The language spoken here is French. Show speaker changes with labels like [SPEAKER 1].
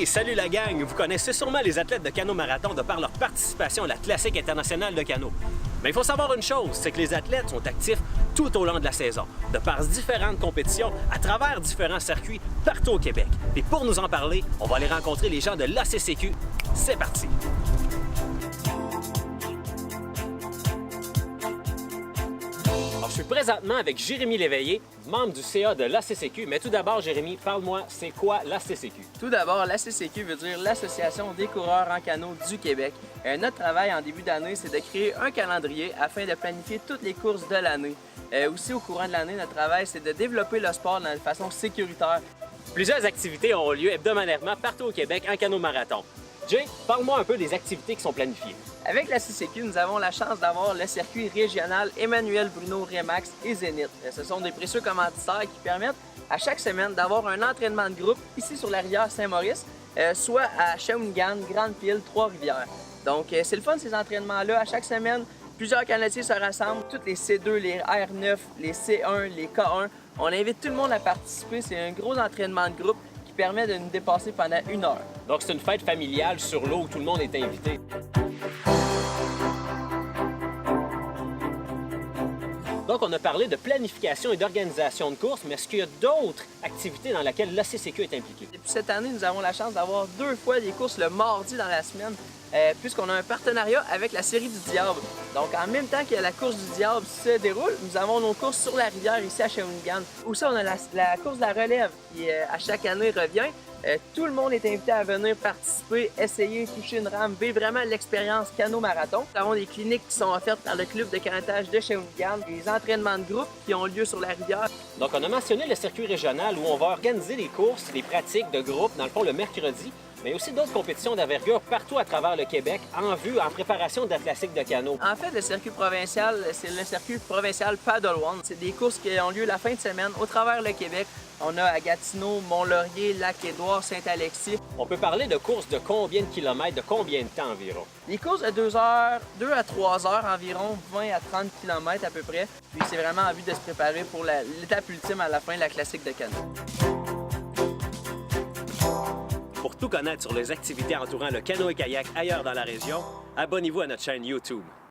[SPEAKER 1] Hey, salut la gang! Vous connaissez sûrement les athlètes de canot marathon de par leur participation à la Classique internationale de canot. Mais il faut savoir une chose, c'est que les athlètes sont actifs tout au long de la saison, de par différentes compétitions, à travers différents circuits partout au Québec. Et pour nous en parler, on va aller rencontrer les gens de l'ACCQ. C'est parti! Alors, je suis présentement avec Jérémy Léveillé, membre du CA de l'ACCQ. Mais tout d'abord, Jérémy, parle-moi, c'est quoi l'ACCQ?
[SPEAKER 2] Tout d'abord, l'ACCQ veut dire l'Association des coureurs en canot du Québec. Notre travail en début d'année, c'est de créer un calendrier afin de planifier toutes les courses de l'année. Aussi, au courant de l'année, notre travail, c'est de développer le sport de façon sécuritaire.
[SPEAKER 1] Plusieurs activités ont lieu hebdomadairement partout au Québec en canot marathon. Jay, parle-moi un peu des activités qui sont planifiées.
[SPEAKER 2] Avec la CCQ, nous avons la chance d'avoir le circuit régional Emmanuel Bruno Remax et Zénith. Ce sont des précieux commanditaires qui permettent à chaque semaine d'avoir un entraînement de groupe ici sur la rivière Saint-Maurice, soit à Shawinigan, Grande-Pile, Trois-Rivières. Donc c'est le fun ces entraînements-là. À chaque semaine, plusieurs canotiers se rassemblent, toutes les C2, les R9, les C1, les K1. On invite tout le monde à participer. C'est un gros entraînement de groupe qui permet de nous dépasser pendant 1 heure.
[SPEAKER 1] Donc c'est une fête familiale sur l'eau où tout le monde est invité. Donc, on a parlé de planification et d'organisation de courses, mais est-ce qu'il y a d'autres activités dans lesquelles l'ACCQ est impliquée?
[SPEAKER 2] Depuis cette année, nous avons la chance d'avoir 2 fois des courses le mardi dans la semaine, puisqu'on a un partenariat avec la Série du Diable. Donc, en même temps que la course du Diable se déroule, nous avons nos courses sur la rivière ici à Shawinigan. Aussi, on a la course de la relève qui, à chaque année, revient. Tout le monde est invité à venir participer, essayer, toucher une rame, vivre vraiment l'expérience canot-marathon. Nous avons des cliniques qui sont offertes par le club de canotage de Shawinigan, des entraînements de groupe qui ont lieu sur la rivière.
[SPEAKER 1] Donc, on a mentionné le circuit régional où on va organiser les courses, les pratiques de groupe, dans le fond, le mercredi, mais aussi d'autres compétitions d'envergure partout à travers le Québec en vue, en préparation de la classique de canot.
[SPEAKER 2] En fait, le circuit provincial, c'est le circuit provincial Paddle One. C'est des courses qui ont lieu la fin de semaine au travers le Québec. On a à Gatineau, Mont-Laurier, Lac-Édouard, Saint-Alexis.
[SPEAKER 1] On peut parler de courses de combien de kilomètres, de combien de temps environ?
[SPEAKER 2] Les courses de 2 à 3 heures environ, 20 à 30 km à peu près. Puis c'est vraiment en vue de se préparer pour l'étape ultime à la fin, la classique de canot.
[SPEAKER 1] Pour tout connaître sur les activités entourant le canot et kayak ailleurs dans la région, abonnez-vous à notre chaîne YouTube.